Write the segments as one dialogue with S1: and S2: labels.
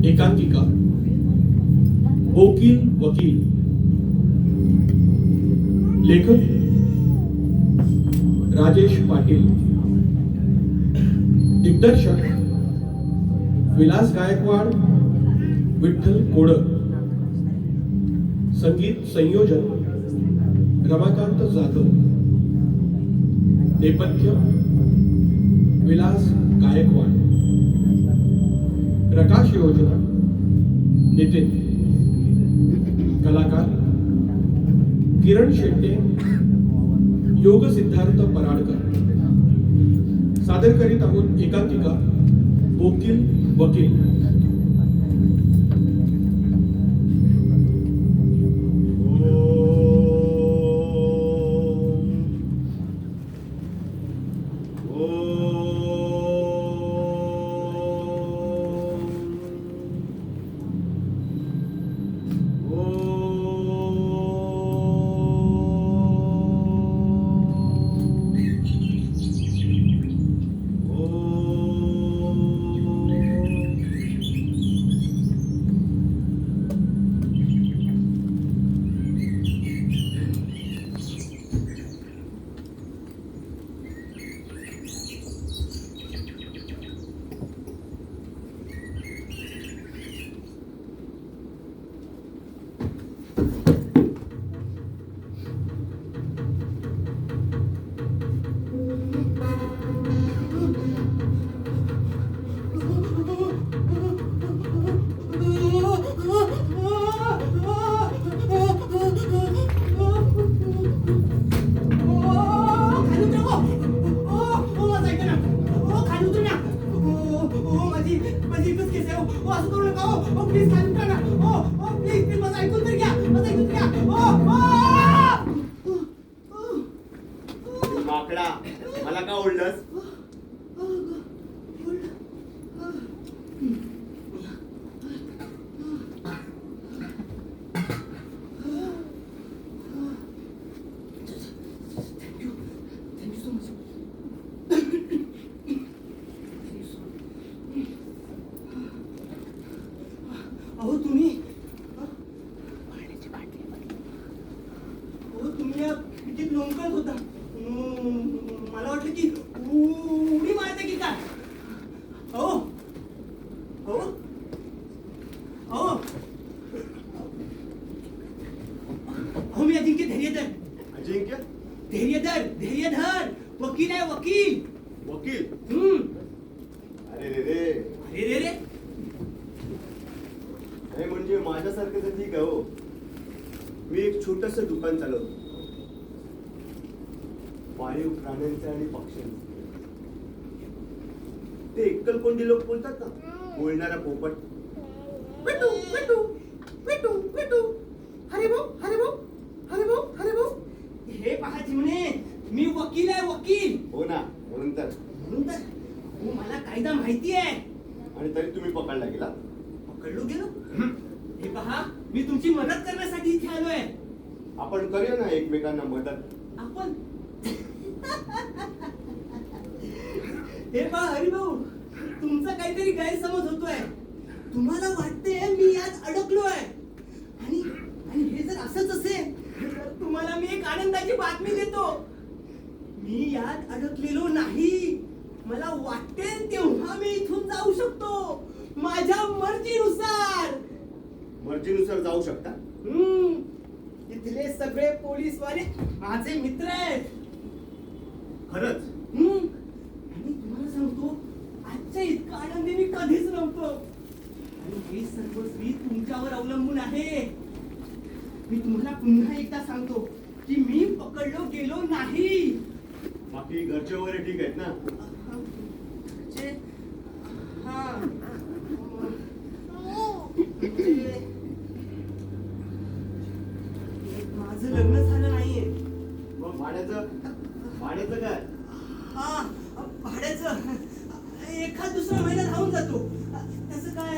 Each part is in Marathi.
S1: एकांकिका वकील वकील. लेखक राजेश पाटील. दिग्दर्शक विलास गायकवाड, विठ्ठल कोडक. संगीत संयोजन रमाकांत जाधव. नेपथ्य विलास गायकवाड. प्रकाश योजना नितीन. कलाकार किरण शेट्टे, योग सिद्धार्थ पराडकर. सादर करीत आहोत एकांकिका वकील वकील.
S2: माकडा, मला का ओढलंस?
S3: अहो तुम्ही या खिडकीत लोंबकळत होता. मला वाटलं की उडी मारते की काय. हो हो हो हो मी अजिंक्य धैर्यधर.
S2: अजिंक्य
S3: धैर्यधर धैर्यधर वकील आहे वकील.
S2: वकील? अरे रे रे,
S3: अरे रे रे.
S2: हे म्हणजे माझ्यासारखं तर ठीक आहे हो. मी एक छोटस दुकान चालवतो, पाळीव प्राण्यांचे आणि पक्ष्यांचे. ते एकलकोंडी लोक बोलतात ना, बोलणारा पोपट.
S3: पिटू पिटू पिटू पिटू. हरे भाऊ हरे भाऊ हरे भाऊ हरे भाऊ. हे पहा चिमणे, मी वकील आहे वकील.
S2: हो ना, म्हणून तर
S3: हो, मला कायदा माहिती आहे.
S2: आणि तरी तुम्ही पकडला गेला.
S3: पकडलो गेलो. हे पहा, मी तुमची मदत करण्यासाठी इथे आलोय.
S2: आपण करूया ना एकमेकांना मदत.
S3: आपण हे पहा हरिभाऊ, तुमचा काहीतरी गैरसमज होतोय. तुम्हाला वाटते मी यात अडकलोय. आणि आणि हे जर असंच असेल तर तुम्हाला मी एक आनंदाची बातमी देतो. मी यात अडकलेलो नाही. मला वाटेल तेव्हा मी इथून जाऊ शकतो, माझ्या मर्जीनुसार.
S2: मर्जीनुसार जाऊ शकता?
S3: इथले सगळे पोलीसवाले माझे मित्र आहेत.
S2: खरंच?
S3: आणि तुम्हाला सांगतो, आजच्या इतका आनंदी मी कधीच नव्हतो. आणि हे सर्वस्वी तुमच्यावर अवलंबून आहे. मी तुम्हाला पुन्हा एकदा सांगतो की मी पकडलो गेलो नाही.
S2: बाकी घरचे वगैरे ठीक आहेत ना?
S3: माझं लग्न झालं नाहीये.
S2: मग भाड्याचं काय?
S3: भाड्याचं एखाद दुसरा महिना राहून जातो. त्याचं काय,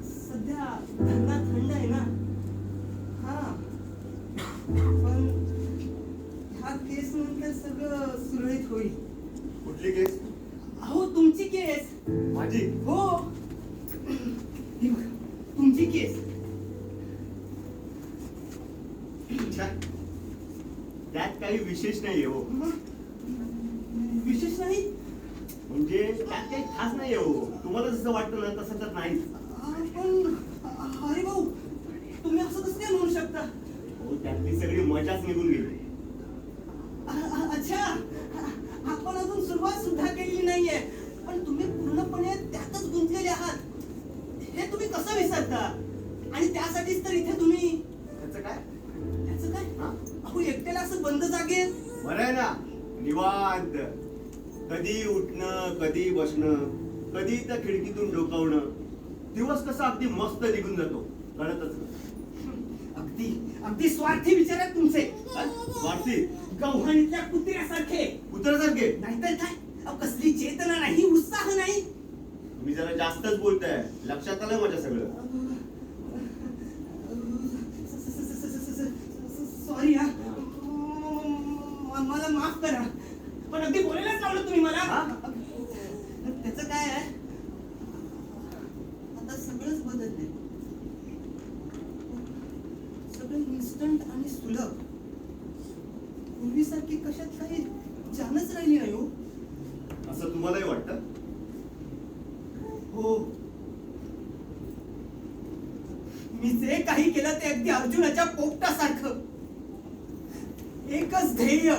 S3: सध्या धंदा थंड आहे ना. पण ह्या केस नंतर सगळं सुरळीत होईल.
S2: कुठली केस?
S3: अहो तुमची केस.
S2: माझी?
S3: हो. ही बघा, तुमची केस.
S2: छा. त्यात काही विशेष नाही हो.
S3: विशेष नाही.
S2: म्हणजे त्यात काही खास नाही हो. तुम्हाला जसं वाटतं ना तसं तर नाही.
S3: पण अरे भाऊ, तुम्ही असं कसं काय म्हणू शकता?
S2: हो, त्यातली सगळी मजाच निघून गेली.
S3: अच्छा, आपण अजून सुरुवात सुद्धा केलेली नाहीये, पण तुम्ही पूर्णपणे त्यातच गुंतलेले आहात. हे तुम्ही कसं विसरता? आणि त्यासाठीच तर इथे तुम्ही.
S2: त्याचं काय?
S3: त्याचं काय?
S2: हा?
S3: अहो, एकट्याला असं बंद जागेत.
S2: बरं आहे ना, निवांत. कधी उठणं, कधी बसणं, कधी त्या खिडकीतून डोकावणं. दिवस कसा अगदी मस्त निघून जातो, कळतच नाही.
S3: अगदी अगदी स्वार्थी विचार आहेत तुमचे.
S2: वाटती
S3: गव्हाणीतल्या कुत्र्यासारखे.
S2: कुत्र्यासारखे.
S3: नाहीतर काय? अहो, कसली चेतना नाही, उत्साह नाही.
S2: तुम्ही जरा जास्तच बोलताय. लक्षात आलं माझ्या सगळं.
S3: सॉरी हा. मला माफ करा, पण अगदी बोलायलाच लावलं तुम्ही मला. त्याचं काय आहे, आता सगळंच बदललंय. सगळं इन्स्टंट आणि सुलभ. पूर्वीसारखी कशात काही जानच राहिली नाही हो.
S2: असं तुम्हालाही वाटतं?
S3: हो, मी जे काही केलं ते अगदी अर्जुनाच्या पोपटासारखं. एकच ध्येय.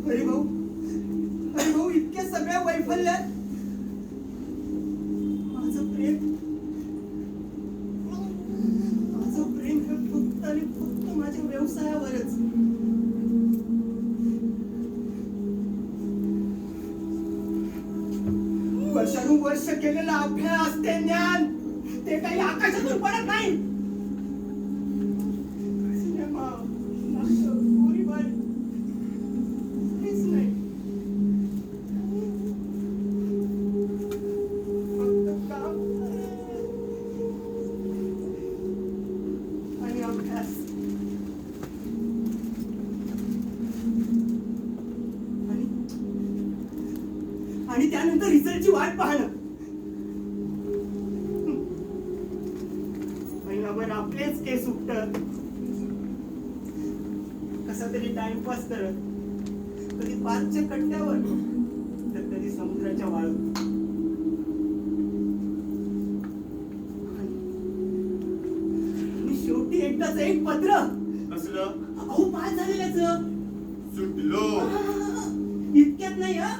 S3: हरिभाऊ, हरिभाऊ, इतक्या सगळ्या वैफल्यात माझं प्रेम हे फक्त आणि फक्त माझ्या व्यवसायावरच. वर्षानुवर्ष केलेला अभ्यास, ते ज्ञान, ते काही आकाशातून पडत नाही. सिनेमा, नाटक, गोरीबाई, काहीच नाही. फक्त काम आणि अभ्यास. आणि त्यानंतर रिझल्टची वाट पाहणं. महिनाभर आपलेच केस उठत, कसा तरी टाइमपास करत, कधी पार्कच्या कट्ट्यावर तर कधी समुद्राच्या वाळू. आणि शेवटी एकदाच एक पत्र.
S2: कसलं?
S3: अहो, पास झालेल्याच.
S2: सुटलो.
S3: इतक्यात नाही हा.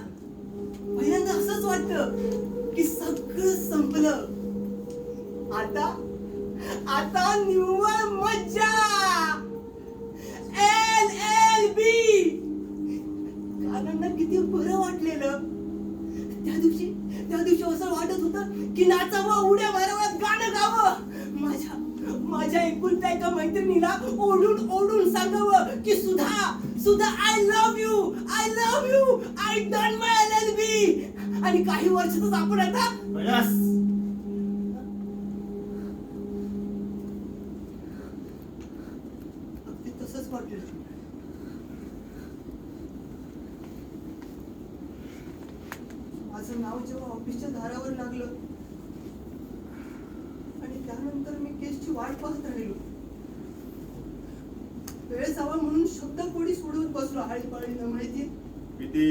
S3: पहिल्यांदा असंच वाटतं की सगळं संपलं. आता निव्वळ मज्जा. LLB. कानांना किती बरं वाटलेलं. त्या दिवशी असं वाटत होतं की नाचावं, उड्या माराव्यात, गाणं गावं. माझ्या एकुलत्या एका मैत्रिणीला ओढून सांगावं की Sudha I love you, I done my LLB. आणि काही वर्षातच आपण आता अगदी तसंच वाटलं. माझं नाव जेव्हा ऑफिसच्या दारावर लागलं आणि त्यानंतर मी केसची वाट पाहत राहिलो. वेळ जावा म्हणून शब्दकोडी सोडवत बसलो आळीपाळीनं. माहिती
S2: किती?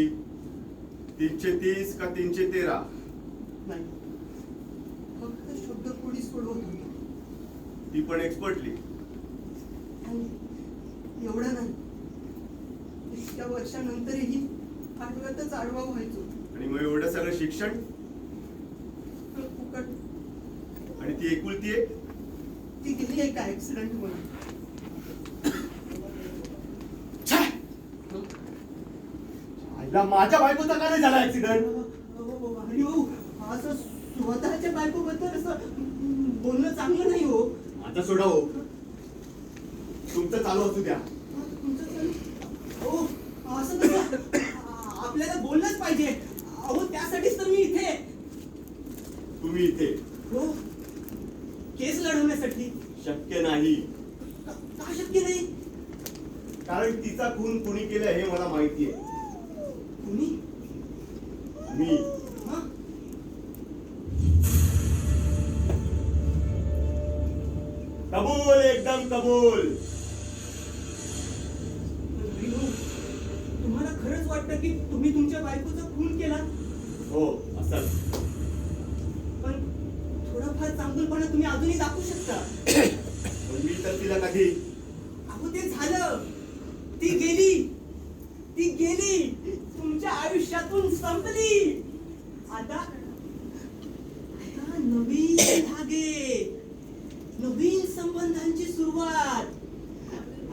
S2: 330 का 313?
S3: नाही, फक्त शब्दकोडी सोडवत होतो.
S2: ती पण एक्सपर्टली.
S3: आणि एवढं नाही, इतक्या वर्षानंतरही आठवतच आडवा व्हायचो.
S2: आणि मग एवढं सगळं शिक्षण
S3: फुकट.
S2: आणि ती एकुलती आहे.
S3: ती गेली आहे का ऍक्सिडेंट म्हणून.
S2: माझ्या बायकोचा का नाही झाला ऍक्सिडेंट?
S3: असं स्वतःच्या बायकोबद्दल असं बोलणं चांगलं नाही हो.
S2: आता सोडा हो, तुमचं चालू असू द्या.
S3: हो, असं कसं? आपल्याला बोललंच पाहिजे. अहो, त्यासाठीच तर मी इथे.
S2: तुम्ही इथे?
S3: हो, केस लढवण्यासाठी.
S2: शक्य नाही.
S3: का शक्य नाही?
S2: कारण तिचा खून कुणी केलं हे मला माहिती आहे.
S3: कुणी?
S2: मी
S3: हं?
S2: कबूल, एकदम कबूल.
S3: हरिभाऊ, तुम्हाला खरंच वाटतं की तुम्ही तुमच्या बायकोचा खून केला?
S2: हो असं.
S3: पण थोडाफार चांगुलपणा तुम्ही अजूनही दाखवू शकता.
S2: पण मी तर तिला कधी
S3: अहो ते झालं, ती गेली, ती गेली, तुमच्या आयुष्यातून संपली. आता नवीन धागे, नवीन संबंधांची सुरुवात.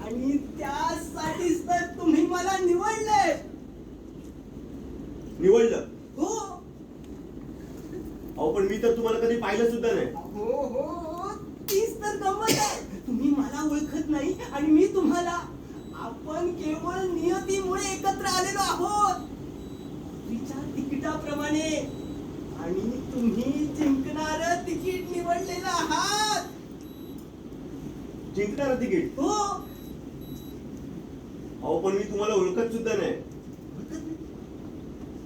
S3: आणि त्यासाठीच तर तुम्ही मला निवडले.
S2: निवडलं.
S3: हो
S2: अहो पण मी तर तुम्हाला कधी पाहिलं सुद्धा नाही.
S3: हो हो हो, तीच तर गंमत आहे. तुम्ही मला ओळखत नाही आणि मी तुम्हाला. आपण केवळ नियतीमुळे एकत्र आलेलो आहोत, तिच्या तिकिटाप्रमाणे. आणि तुम्ही जिंकणार तिकीट निवडलेलं आहात.
S2: जिंकणार तिकीट.
S3: हो.
S2: अहो पण मी तुम्हाला ओळखत सुद्धा नाही.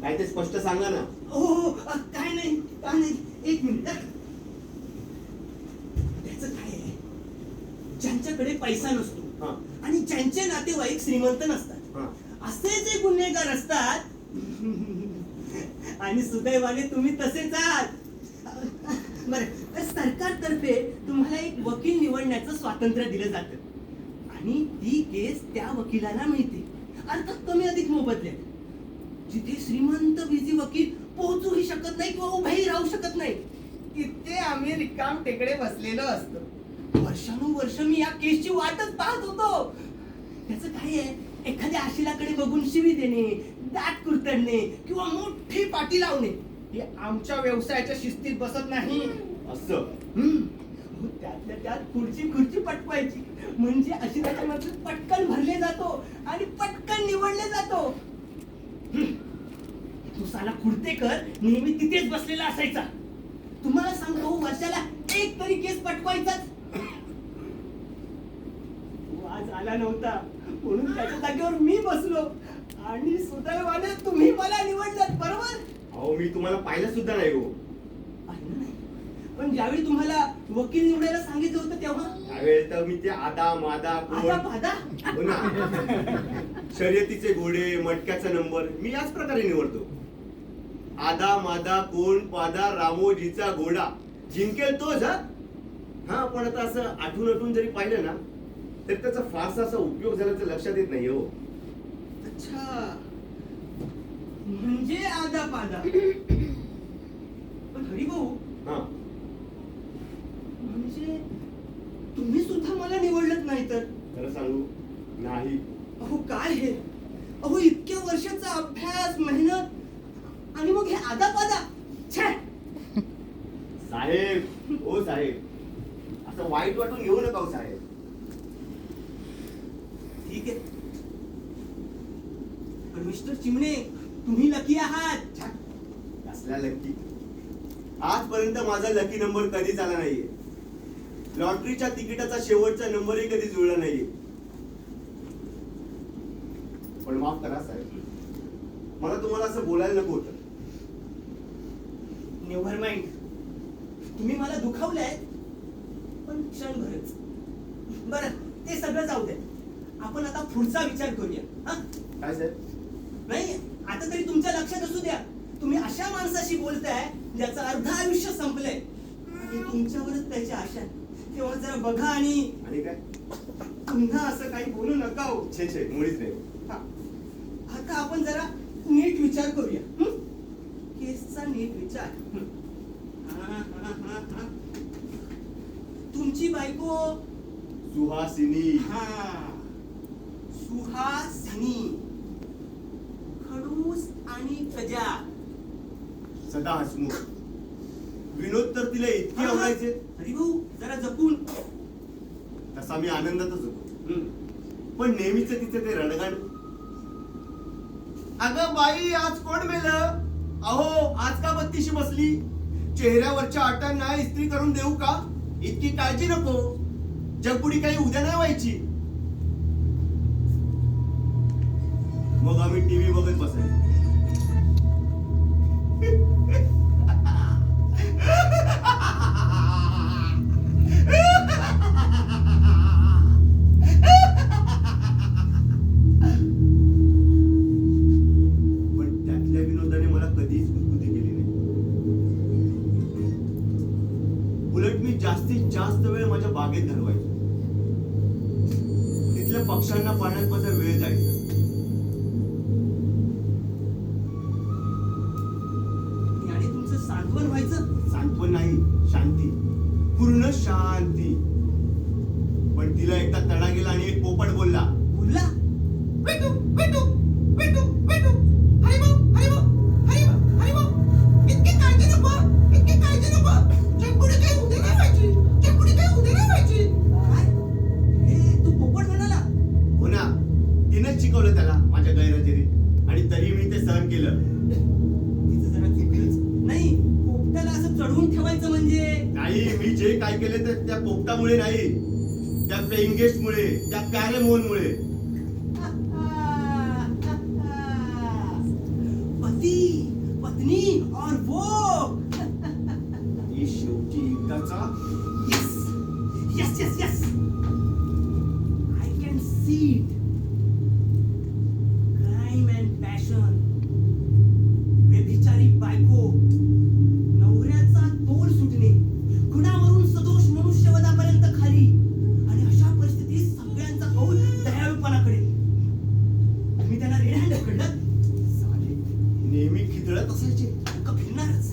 S2: काय ते स्पष्ट सांगा ना.
S3: हो हो, काय नाही काय नाही. एक मिनिट. त्याचं काय आहे, ज्यांच्याकडे पैसा नसतो
S2: हा
S3: आणि ज्यांचे नातेवाईक श्रीमंत नसतात,
S2: हा.
S3: असे जे गुन्हेगार असतात. आणि सुदैवाने तुम्ही तसेच आहात. बरं, सरकारतर्फे तुम्हाला एक वकील निवडण्याचं स्वातंत्र्य दिलं जातं. आणि ती केस त्या वकिलाला मिळते, अर्थात कमी अधिक मोबदल्यात. जिथे श्रीमंत बिझी वकील पोहोचूही शकत नाही किंवा उभेही राहू शकत नाही, तिथे आम्ही रिकाम टेकडे बसलेलो असतो. वर्षानुवर्ष मी या केसची वाटच पाहत होतो. त्याचं काय आहे, एखाद्या आशिलाकडे बघून शिवी देणे, दात कुरतडणे किंवा मोठी पाटी लावणे हे आमच्या व्यवसायाच्या शिस्तीत बसत नाही.
S2: असं.
S3: हो, त्यातल्या त्यात पुढची खुर्ची पटवायची म्हणजे आशिलाच्या मध्ये पटकन भरले जातो आणि पटकन निवडले जातो. तो साला खुर्तेकर नेहमी तिथेच बसलेला असायचा. तुम्हाला सांगतो, वर्षाला एक तरी केस पटवायचाच. तो आज आला नव्हता म्हणून त्याच्या जागेवर मी बसलो आणि सुदैवाने तुम्ही मला निवडलात. बरोबर.
S2: अहो मी तुम्हाला पाहिलं सुद्धा नाही हो.
S3: पाहिलं नाही, पण ज्यावेळी तुम्हाला वकील निवडायला सांगितलं होतं तेव्हा
S2: त्यावेळेस तर मी ते आदा मादा
S3: आता
S2: कोण
S3: पादा.
S2: हो ना. शर्यतीचे घोडे, मटक्याचा नंबर मी याच प्रकारे निवडतो. आदा मादा कोण पादा रामोजीचा घोडा जिंकेल तोच. हा पण आता असं आठून जरी पाहिलं ना तर त्याचा फारसा असा उपयोग झाल्याचं लक्षात येत नाही हो.
S3: अच्छा, म्हणजे आदा पादा. पण हरिभाऊ,
S2: हा
S3: म्हणजे तुम्ही सुद्धा मला निवडलंच नाही तर?
S2: खरं सांगू नाही.
S3: अहो काय हे, अहो इतक्या वर्षाचा अभ्यास, मेहनत आणि मग हे आदा पादा. छे.
S2: साहेब ओ साहेब, असं वाईट वाटून घेऊ नका हो साहेब.
S3: ठीक आहे, पण मिस्टर चिमणे तुम्ही लकी आहात.
S2: छा, कसला लकी. आजपर्यंत माझा लकी नंबर कधीच आला नाहीये. लॉटरीच्या तिकिटाचा शेवटचा नंबरही कधी जुळला नाहीये. पण माफ करा साहेब, मला तुम्हाला असं बोलायला नको होतं.
S3: नेव्हर माइंड, तुम्ही मला दुखावलंय पण क्षणभरच. बरं, ते सगळं जाऊ दे. आपण आता पुढचा विचार करूया. हा,
S2: काय साहेब?
S3: नाही, आता तरी तुमच्या लक्षात असू द्या, तुम्ही अशा माणसाशी बोलताय ज्याचं अर्ध आयुष्य संपलंय आणि तुमच्यावरच त्याची आशा. तेव्हा जरा बघा आणि
S2: काय
S3: पुन्हा असं काही बोलू नका हो.
S2: छे छे, मुळीच नाही.
S3: हा, आता आपण जरा नीट विचार करूया. केसचा नीट विचार. हा. तुमची बायको
S2: सुहासिनी.
S3: हा, सुहासिनी, खडूस आणि प्रजा.
S2: सदा हसमुख. विनोद तर तिला इतके आवडायचे.
S3: हरिभाऊ, जरा जपून.
S2: तसा मी आनंदातच होतो. पण नेहमीच तिचं ते रडगाण. अगं बाई, आज कोण मेलं? अहो, आज का बत्तीशी बसली? चेहऱ्यावरच्या आटांना इस्त्री करून देऊ का? इतकी काळजी नको. जगपुडी काही उद्या नाही व्हायची. मग आम्ही टीव्ही बघत बसायचो. बागेत घालवायचो. तिथल्या पक्ष्यांना पाण्यात माझा वेळ जायचा.
S3: आणि तुमचं सांत्वन व्हायचं.
S2: सांत्वन नाही, शांती, पूर्ण शांती. पण तिला एकदा तडा गेला आणि एक पोपट बोलला.
S3: बोलला
S2: वेटू वेटू वेटू वेटू हरिभाऊ हरिभाऊ हरिभाऊ हरिभाऊ इतकी काळजी नको, इतकी काळजी नको. चंपुडी काही उद्या नाही व्हायची, चंपुडी काही उद्या नाही व्हायची.
S3: काय हे तू पोपट म्हणाला?
S2: हो ना, तिनंच शिकवलं त्याला माझ्या गैरहजेरीत आणि तरी मी ते सहन केलं.
S3: तिचं जरा चुकलंच. नाही, पोपटाला असं चढवून ठेवायचं म्हणजे
S2: नाही, मी जे काय केले ते त्या पोपटामुळे नाही, त्या प्लेइंग गेस्टमुळे, त्या कॅरेमोनमुळे.
S3: पती पत्नी और वो
S2: ही शेवटी एकदाचा
S3: yes yes yes yes I can see it. Crime and passion, व्यभिचारी बायको, नवऱ्याचा तोल सुटणे, खुनावरून सदोष मनुष्यवधापर्यंत खाली, आणि अशा परिस्थितीत सगळ्यांचा कौल दयाळूपणाकडे. तुम्ही त्यांना रेड हँड पकडलं.
S2: साले नेहमी खिदळत असायचे.
S3: का फिरणारच.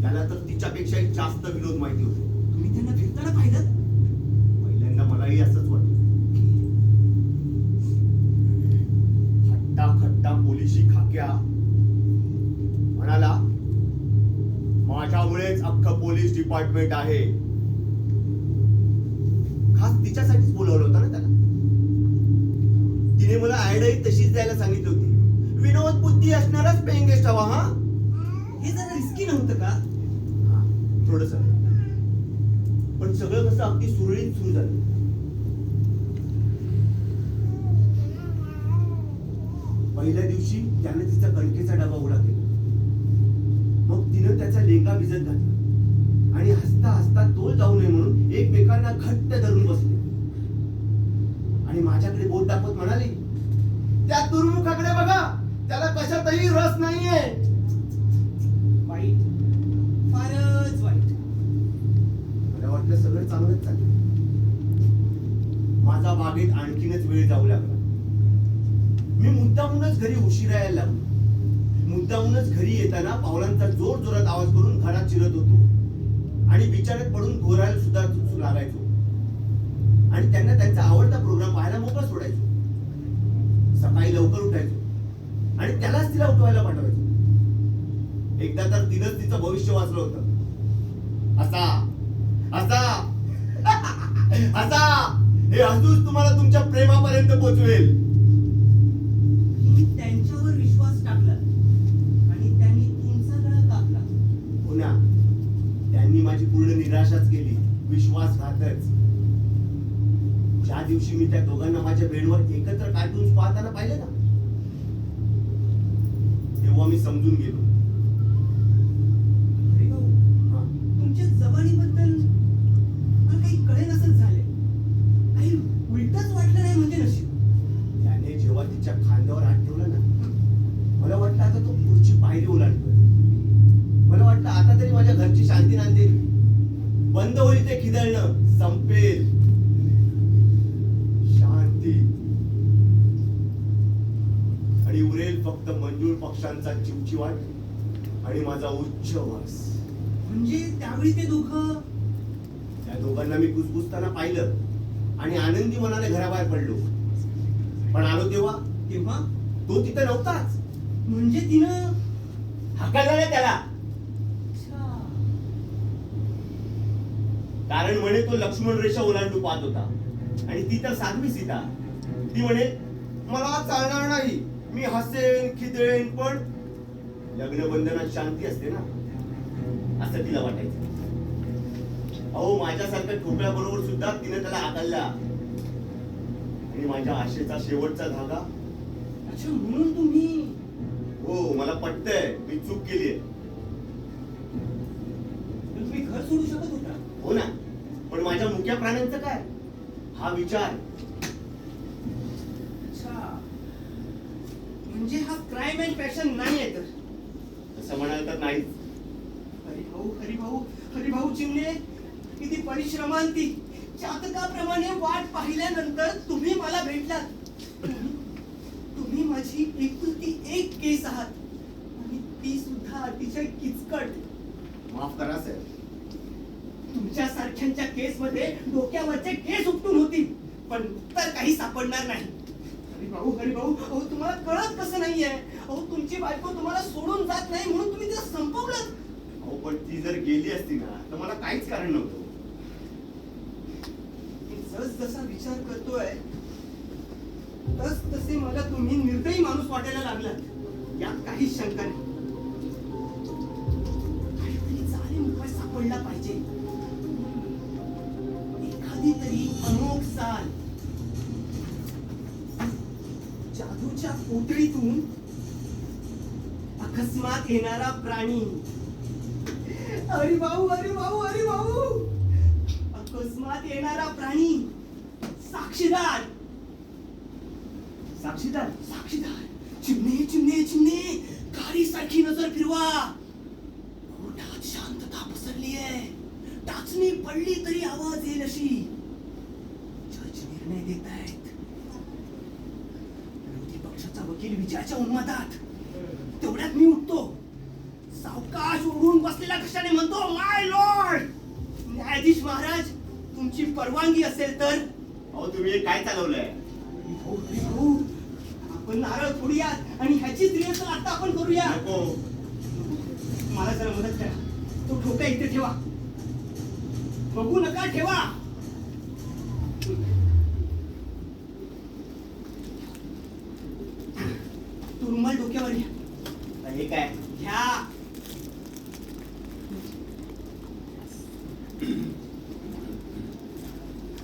S2: त्याला तर तिच्यापेक्षाही जास्त विरोध माहिती होते.
S3: तुम्ही त्यांना फिरताना पाहिलं.
S2: पहिल्यांदा मलाही असंच वाटलं. हट्टा खट्टा पोलिशी खाक्या म्हणाला, माझ्यामुळेच अख्खं पोलीस डिपार्टमेंट आहे. खास तिच्यासाठीच बोलवलं होतं ना त्याला. तिने मला ऍडही तशीच द्यायला सांगितली होती. विनोद बुद्धी असणारच पेइंग गेस्ट हवा. हा,
S3: हे जरा रिस्की नव्हतं का?
S2: थोडस. पण सगळं कसं अगदी सुरळीत सुरू झालं. पहिल्या दिवशी त्याने तिचा कणकेचा डबा उडा केला. मग तिनं त्याचा लेंगा भिजत घातला आणि हसता हसता तोल जाऊ नये म्हणून एकमेकांना घट्ट धरून बसले आणि माझ्याकडे बोट दाखवत म्हणाली, त्या दुर्मुखाकडे बघा, त्याला कशातही रस नाहीये.
S3: वाईट, फारच वाईट.
S2: मला वाटलं सगळं चांगलंच चाललं. माझा बागेत आणखीनच वेळ जाऊ लागला. मी मुद्दामूनच घरी उशिरा यायला लागलो. मुद्दामूनच घरी येताना पावलांचा जोर जोरात आवाज करून घरात शिरत होतो आणि बिचाऱ्यात पडून घोरायला सुद्धा लागायचो आणि त्यांना त्यांचा आवडता प्रोग्राम पाहायला मोकळा सोडायचो. सकाळी लवकर उठायचो आणि त्यालाच तिला उठवायला पाठवायचो. एकदा तर तिनंच तिचं भविष्य वाचलं होतं. असा असा असा हे हसूच तुम्हाला तुमच्या प्रेमापर्यंत पोहोचवेल.
S3: मी त्यांच्यावर विश्वास टाकला आणि त्यांनी तुमचा गळा कापला.
S2: हो ना, त्यांनी माझी पूर्ण निराशाच केली. विश्वासघातच. ज्या दिवशी मी त्या दोघांना माझ्या बेडवर एकत्र कार्टून्स पाहताना पाहिलं ना, तेव्हा मी समजून गेलो.
S3: अरे भाऊ,
S2: हा,
S3: तुमच्या जबानीबद्दल मला काही कळेनासच झाले. काही उलटच वाटलं नाही म्हणजे नशीब.
S2: त्याने जेव्हा तिच्या खांद्यावर हात ठेवला ना, मला वाटलं आता तो पुढची पायरी ओलांडतोय. मला वाटलं आता तरी माझ्या घरची शांती नांदेल. बंद होईल ते खिदळणं, संपेल शांती आणि उरेल फक्त मंजूळ पक्ष्यांचा चिवचिवाट आणि माझा उच्चवास.
S3: म्हणजे त्यावेळी ते दोघं.
S2: त्या दोघांना मी कुजबुजताना पाहिलं आणि आनंदी मनाने घराबाहेर पडलो. पण आलो तेव्हा
S3: तेव्हा
S2: तो तिथे नव्हताच.
S3: म्हणजे तिनं.
S2: हाकललं त्याला.
S3: अच्छा.
S2: कारण म्हणे तो लक्ष्मण रेषा ओलांडू पाहत होता आणि ती तर साध्वी सीता. ती म्हणे, मला चालणार नाही, मी हसेन खिदळेन, पण लग्नबंधनात शांती असते ना, असं तिला वाटायचं. अहो, माझ्यासारख्या ठोकळ्या बरोबर सुद्धा तिने त्याला हाकलला आणि माझ्या आशेचा शेवटचा धागा.
S3: अच्छा, म्हणून तुम्ही.
S2: हो, मला पटतंय मी चूक केलीये.
S3: तुम्ही घर सोडू शकत होता.
S2: हो ना, पण माझ्या मुक्या प्राण्यांचं काय, हा विचार.
S3: अच्छा, म्हणजे हा क्राईम अँड पॅशन नाहीये तर.
S2: असं म्हणाल तर नाही.
S3: हरिभाऊ हरिभाऊ हरिभाऊ चिमणे, किती परिश्रमांती चातकाप्रमाणे वाट पाहिल्यानंतर तुम्ही मला भेटलात. तुम्ही माझी एकुलती एक केस आहात आणि ती सुद्धा अतिशय किचकट.
S2: माफ करा सर.
S3: तुमच्या सारख्यांच्या केस मध्ये डोक्यावरचे केस उपटून होतील पण उत्तर काही सापडणार नाही. हरिभाऊ अहो तुम्हाला कळत कसं नाहीये. अहो तुमची बायको तुम्हाला सोडून जात नाही म्हणून तुम्ही तिला संपवलं.
S2: अहो पण ती जर गेली असती ना तर मला काहीच कारण नव्हतं.
S3: जस जसा विचार करतोय तस तसे मला तुम्ही निर्दयी माणूस वाटायला लागलात. यात काही शंका नाही. काहीतरी जाणीव उपाय सापडला पाहिजे. एखादी तरी अनोख चाल. जादूच्या पोटळीतून अकस्मात येणारा प्राणी. हरिभाऊ अकस्मात येणारा प्राणी. साक्षीदार चिमणे गाडीसारखी नजर फिरवा. पोटात शांतता पसरली आहे. टाचणी पडली तरी आवाज येईल अशी. जज निर्णय देत आहेत. विरोधी पक्षाचा वकील विजयाच्या उन्मादात. तेवढ्यात मी उठतो. सावकाश ओढून बसलेल्या कशाने म्हणतो, माय लॉर्ड. न्यायाधीश महाराज तुमची परवानगी असेल तर.
S2: अहो तुम्ही हे काय चालवलंय?
S3: हरिभाऊ, आपण नारळ फोडूयात आणि ह्याचीच रिहर्सल आता आपण करूया.
S2: नको.
S3: मला जरा मदत करा. तो ठोका इथे ठेवा. बघू नका, ठेवा. तो रुमाल डोक्यावर घ्या.
S2: हे काय?
S3: घ्या.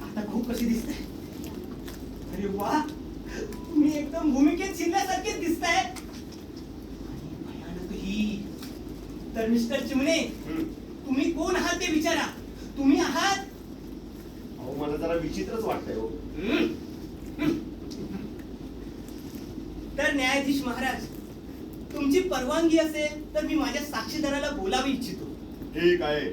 S3: आता भाऊ कशी दिसताय? अरे वा, तुम्ही एकदम भूमिकेत शिरल्यासारखेच दिसताय. आणि भयानक ही. तर मिस्टर चिमणे, तुम्ही कोण आहात ते विचारा. तुम्ही आहात?
S2: अहो मला जरा विचित्रच वाटतंय हो.
S3: तर न्यायाधीश महाराज तुमची परवानगी असेल तर मी माझ्या साक्षीदाराला बोलावू इच्छितो.
S2: ठीक आहे.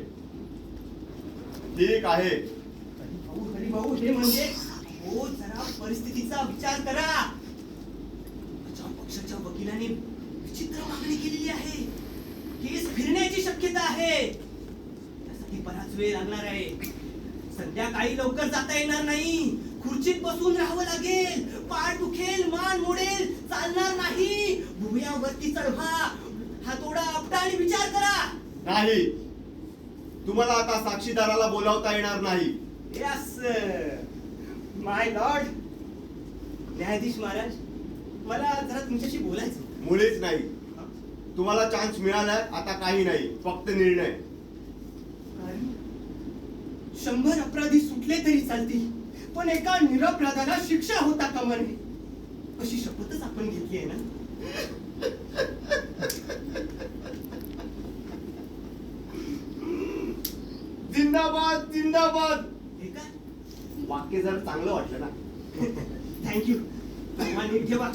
S3: हरिभाऊ हे म्हणजे हो, जरा परिस्थितीचा विचार करा. बचाव पक्षाच्या वकिलाने विचित्र मागणी केलेली आहे. केस फिरण्याची शक्यता आहे. त्यासाठी बराच वेळ लागणार आहे. संध्याकाळी लवकर जाता येणार नाही. खुर्चीत बसून राहावं लागेल. पाठ दुखेल, मान मोडेल, चालणार नाही. भुवयावरती चढवा, हातोडा आपटा आणि विचार करा.
S2: नाही, तुम्हाला आता साक्षीदाराला बोलावता येणार नाही.
S3: यस माय लॉर्ड. न्यायाधीश महाराज, मला जरा तुमच्याशी बोलायचं.
S2: मुळीच नाही. तुम्हाला चान्स मिळालाय. आता काही नाही, फक्त निर्णय.
S3: 100 अपराधी सुटले तरी चालतील पण एका निरपराधाला शिक्षा होता कामा नये अशी शपथच आपण घेतली आहे ना.
S2: जिंदाबाद जिंदाबाद.
S3: हे काय?
S2: वाक्य जर चांगलं वाटलं ना.
S3: थँक्यू. नीट ठेवा.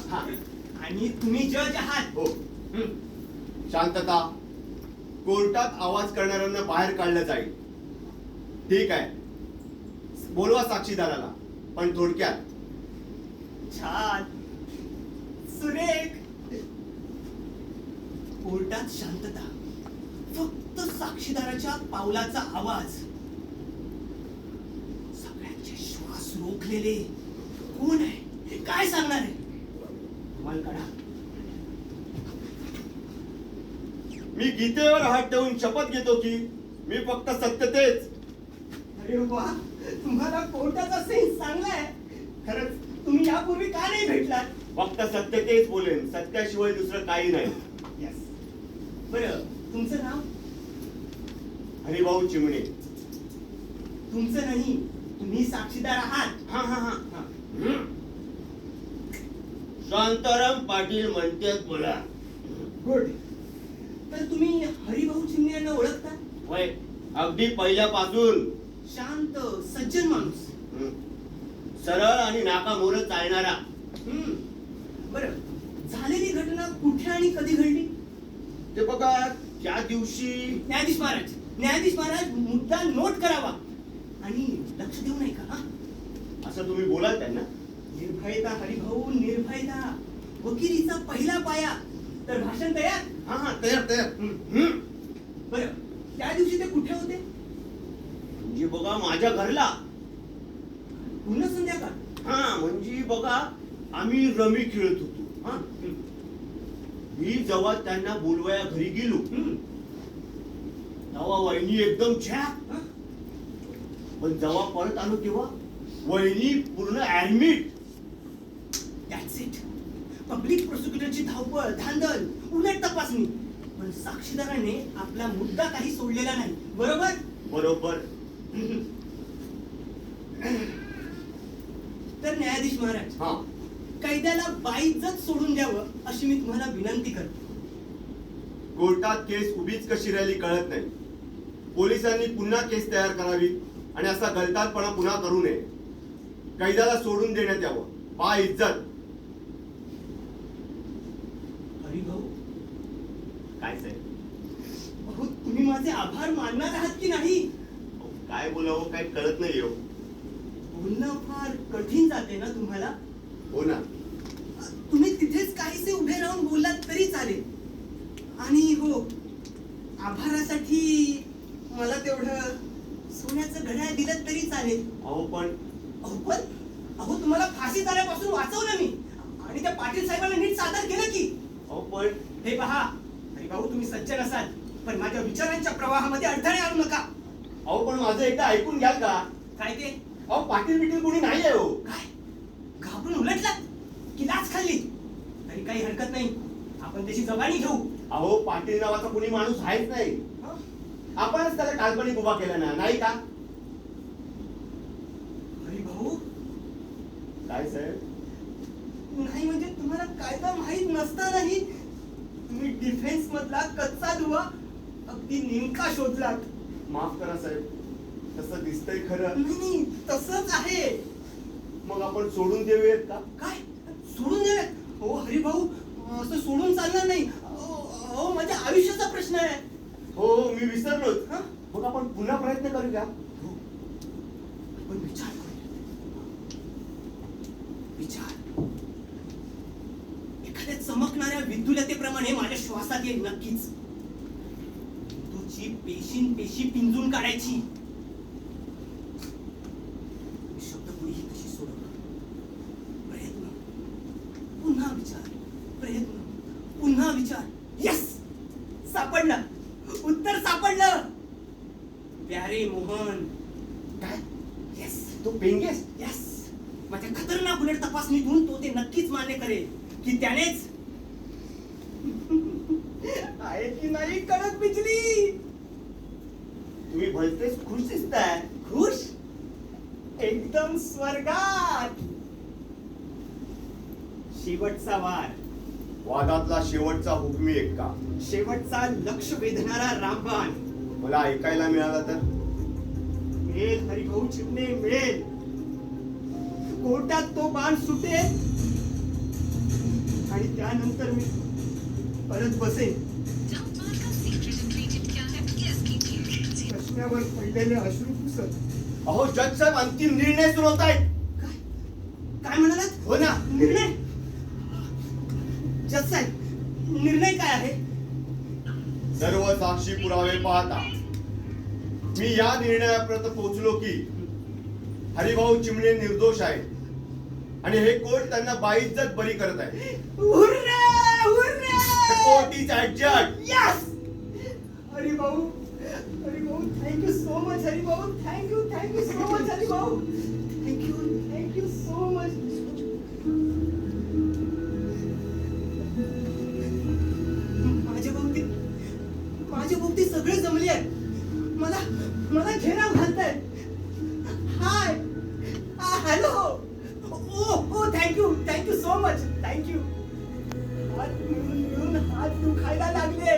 S3: आणि तुम्ही जज आहात.
S2: हो. शांतता. कोर्टात आवाज करणाऱ्यांना बाहेर काढलं जाईल. ठीक आहे, बोलवा साक्षीदाराला, पण थोडक्यात.
S3: छान, सुरेख. कोर्टात शांतता. फक्त साक्षीदाराच्या पावलाचा आवाज. सगळ्यांचे श्वास रोखलेले. कोण आहे? काय सांगणार आहे? रुमाल काढा.
S2: मी गीतेवर हात ठेवून शपथ घेतो की मी फक्त सत्य तेच.
S3: अरे वा, तुम्हाला कोर्टाचा सेन्स चांगला आहे. खरंच तुम्ही यापूर्वी का नाही भेटलात?
S2: फक्त सत्य तेच बोलेन. सत्याशिवाय दुसरं काही नाही.
S3: यस. बरं, तुमचं नाव?
S2: हरिभाऊ चिमणे.
S3: तुमचं नाही, तुम्ही साक्षीदार आहात.
S2: हा हा हा. शांताराम पाटील म्हणतात बोला.
S3: गुड. तर तुम्ही हरिभाऊ चिमणे यांना ओळखता?
S2: वय अगदी पहिल्यापासून.
S3: शांत, सज्जन माणूस.
S2: सरळ आणि नाकामोर चालणारा.
S3: बरं, झालेली घटना कुठे आणि कधी घडली?
S2: ते बघा, त्या दिवशी.
S3: न्यायाधीश महाराज मुद्दा नोट करावा. आणि लक्ष देऊ नये का? हा?
S2: असं तुम्ही बोलाल त्यांना?
S3: निर्भयता हरिभाऊ, निर्भयता वकिलीचा पहिला पाया. तर भाषण तयार?
S2: हा हा, तयार तयार.
S3: बरं, त्या दिवशी ते कुठे होते?
S2: म्हणजे बघा माझ्या घरला.
S3: पुन्हा संध्याकाळ?
S2: हा म्हणजे बघा आम्ही रमी खेळत होतो. हा मी जेव्हा त्यांना बोलवाया घरी गेलो तेव्हा वहिनी एकदम छान. पण जेव्हा परत आलो तेव्हा वहिनी पूर्ण ऍडमिट.
S3: That's it. पब्लिक प्रोसिक्युटरची धावपळ, धांदल, उलट तपासणी, पण साक्षीदाराने आपला मुद्दा काही सोडलेला नाही. बरोबर?
S2: बरोबर.
S3: तर न्यायाधीश महाराज,
S2: हा
S3: कैद्याला बाइज्जत सोडून द्यावं अशी मी तुम्हाला विनंती करतो.
S2: कोर्टात केस उभीच कशी राहिली कळत नाही. पोलिसांनी पुन्हा केस तयार करावी आणि असा गलतानपणा पुन्हा करू नये. कैद्याला सोडून देण्यात यावं. बा इज्जत.
S3: हरिभाऊ,
S2: काय साहेब?
S3: अहो तुम्ही माझे आभार मानणार आहात की नाही?
S2: काय बोलावं काय कळत नाही हो.
S3: बोलणं फार कठीण जाते ना तुम्हाला?
S2: हो ना.
S3: तुम्ही तिथेच काहीसे उभे राहून बोललात तरी चालेल. आणि हो, आभारासाठी मला तेवढं सोन्याचं घड्याळ दिलं तरी चालेल.
S2: अहो पण
S3: अहो तुम्हाला फाशी जाण्यापासून वाचवलं मी, आणि त्या पाटील साहेबांना नीट सादर केलं की.
S2: अहो पण
S3: हे पहा हरिभाऊ, तुम्ही सज्जन असाल पण माझ्या विचारांच्या प्रवाहामध्ये अडथळे आणू नका.
S2: अहो पण माझं एकदा ऐकून घ्याल का?
S3: काय ते?
S2: अहो पाटील बिटील कोणी नाही आहे हो.
S3: काय घाबरून उलटलात की लाच खाल्ली? तरी काही हरकत नाही, आपण त्याची जबानी घेऊ.
S2: अहो पाटील नावाचा कोणी माणूस आहेच नाही. आपणच त्याला काल्पनिक उभा केला ना, नाही का?
S3: हरिभाऊ,
S2: काय साहेब?
S3: नाही म्हणजे तुम्हाला कायदा माहित नसतानाही तुम्ही डिफेन्स मधला कच्चा दुवा अगदी नेमका शोधलात.
S2: माफ करा साहेब, तसं दिसतंय खरं.
S3: नाही तसंच आहे.
S2: मग आपण सोडून देऊयात का?
S3: काय सोडून द्यावे? हो हरिभाऊ, असं सोडून चालणार नाही. अहो माझ्या आयुष्याचा प्रश्न आहे.
S2: हो मी विसरलोच.
S3: हा?
S2: मग आपण पुन्हा प्रयत्न करूया.
S3: हो, आपण विचार करूया. विचार एखाद्या चमकणाऱ्या विद्युलतेप्रमाणे माझ्या श्वासात येईल नक्कीच. तुझी पेशी पिंजून काढायची. शब्द कुणीही कशी सोडवणार? प्रयत्न, पुन्हा विचार, प्रयत्न, पुन्हा विचार. यस, सापडलं उत्तर, सापडलं. प्यारे मोहन.
S2: काय?
S3: यस,
S2: तू पेंगेस?
S3: यस. माझ्या खतरनाक उलट तपासणीतून तो ते नक्कीच मान्य करेल की त्यानेच आहे की नाही कडक बिजली.
S2: तुम्ही भलतेच खुश दिसताय.
S3: खुश? एकदम स्वर्गात. शेवटचा वार,
S2: वादातला शेवटचा हुकमी एक्का,
S3: शेवटचा लक्ष वेधणारा रामबाण.
S2: मला ऐकायला मिळाला तर?
S3: मिळेल हरिभाऊ चिमणे, मिळेल. कोर्टात तो बाण सुटेल आणि त्यानंतर मी परत बसेन. प्रश्नावर पडलेले अश्रू पुसत.
S2: अहो जज साहेब, अंतिम निर्णय सुनावत आहेत.
S3: काय काय म्हणालात?
S2: हो ना.
S3: निर्णय? जज साहेब, निर्णय काय आहे?
S2: सर्व साक्षी पुरावे पाहता मी या निर्णयापर्यंत पोहोचलो की हरिभाऊ चिमणे निर्दोष आहेत आणि हे कोर्ट त्यांना बाइज्जत बरी करत आहे.
S3: Hurray, hurray!
S2: Court is adjust.
S3: Yes! Haribhau, Haribhau, thank you so much Haribhau. Thank you so much Haribhau. Thank you so much. माझ्या भोवती सगळे जमले आहेत. मला घेराव घालताय. हाय, हॅलो. ओ थँक्यू सो मच. थँक्यू. हात मिळून हात दुखायला लागले.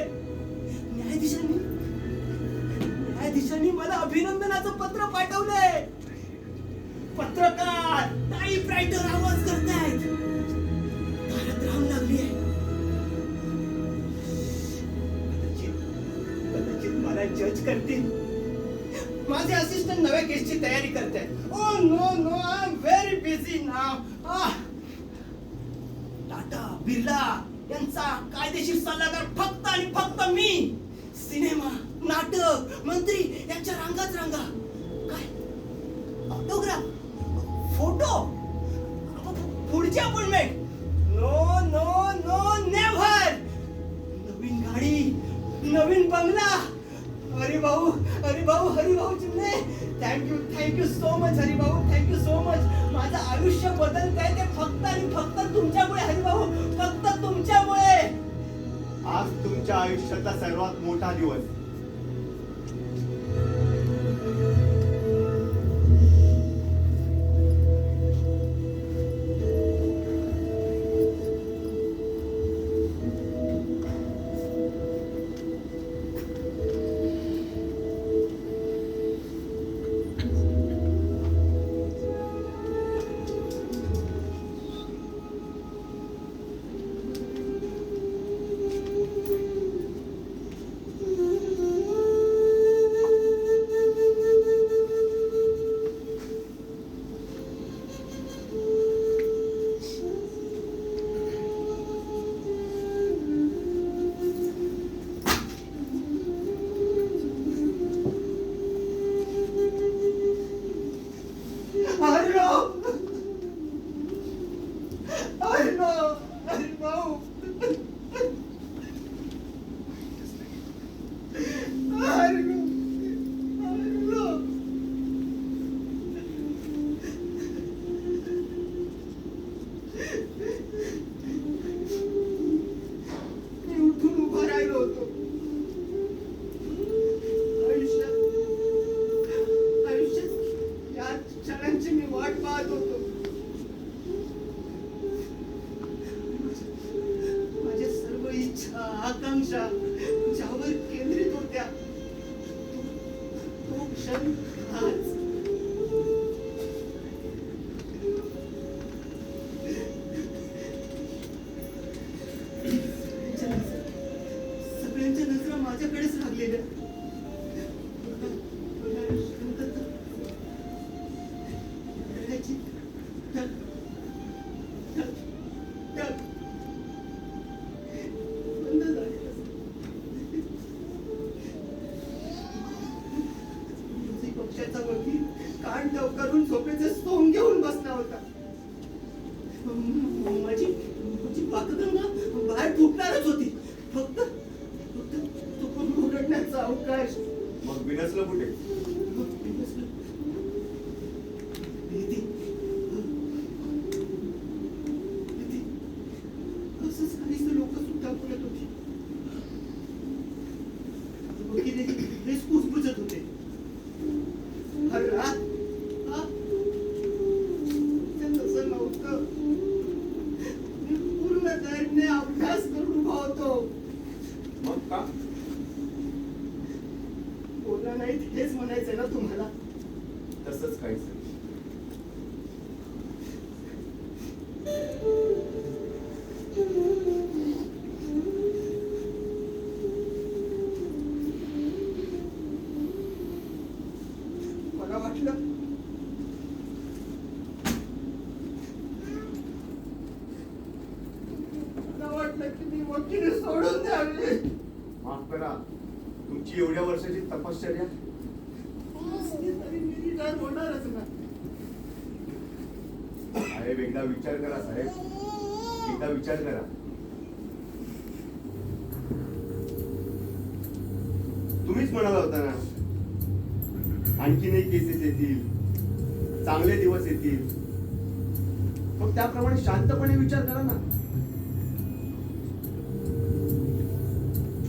S3: न्यायाधीशांनी मला अभिनंदनाचं पत्र पाठवलंय. पत्रकार टाईपरायटर आवाज करतायत. दारात राहून लागली आहे. कदाचित मला जज करतील. माझे असिस्टंट नव्या केसची तयारी करतायत. Oh no no, I am very busy now. Tata Birla यांचा कायदेशीर सल्लागार फक्त आणि फक्त मी. सिनेमा, नाटक, मंत्री यांच्या रांगाच रांगा. काय ऑटोग्राफ, फोटो, पुढची appointment. No no no, never. नवीन गाडी, नवीन बंगला. Haribhau Haribhau Chimane, thank you so much Haribhau, thank you so much. माझं आयुष्य बदलतंय ते फक्त आणि फक्त तुमच्यामुळे हरिभाऊ, फक्त तुमच्यामुळे.
S2: आज तुमच्या आयुष्यातला सर्वात मोठा दिवस.
S3: आकांक्षा ज्यावर केंद्रित होत्या तो क्षण आज. सगळ्यांच्या नजरा माझ्याकडेच लागलेल्या. पक्षाचा वकील कान करून झोपेचे सोंग घेऊन बसला होता. माझी पाकगंगा बाहेर फुटणारच होती. फक्त तो ओरडण्याचा अवकाश.
S2: मग विनसलं कुठे?
S3: असंच काहीच लोक सुद्धा बोलत होती. वकील हेच कुजबुजत होते. तसं नव्हतं. मी पूर्ण तयारीने अभ्यास करून उभा होतो.
S2: मग का?
S3: बोलला नाही हेच म्हणायचंय ना तुम्हाला?
S2: तसंच काहीच.
S3: मला वाटलं की मी वकील सोडून द्यावे.
S2: माफ करा, तुमची एवढ्या वर्षाची तपश्चर्या.
S3: तरी मी रिटायर होणारच ना.
S2: साहेब एकदा विचार करा. साहेब एकदा विचार करा. तुम्हीच म्हणाला होता ना आणखीनही केसेस येतील, चांगले दिवस येतील. मग त्याप्रमाणे शांतपणे विचार करा ना.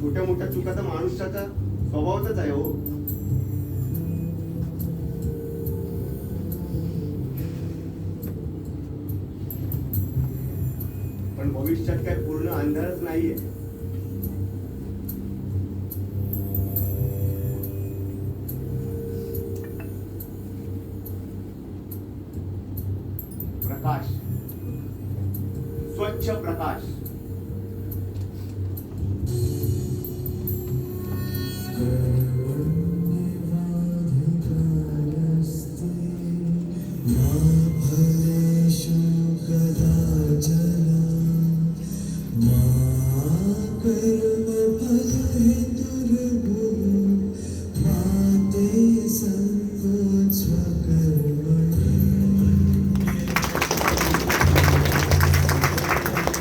S2: छोट्या मोठ्या चुका तर माणुसच्या स्वभावातच आहे हो. पण भविष्यात काय पूर्ण अंधारच नाहीये. प्रकाश, स्वच्छ प्रकाश.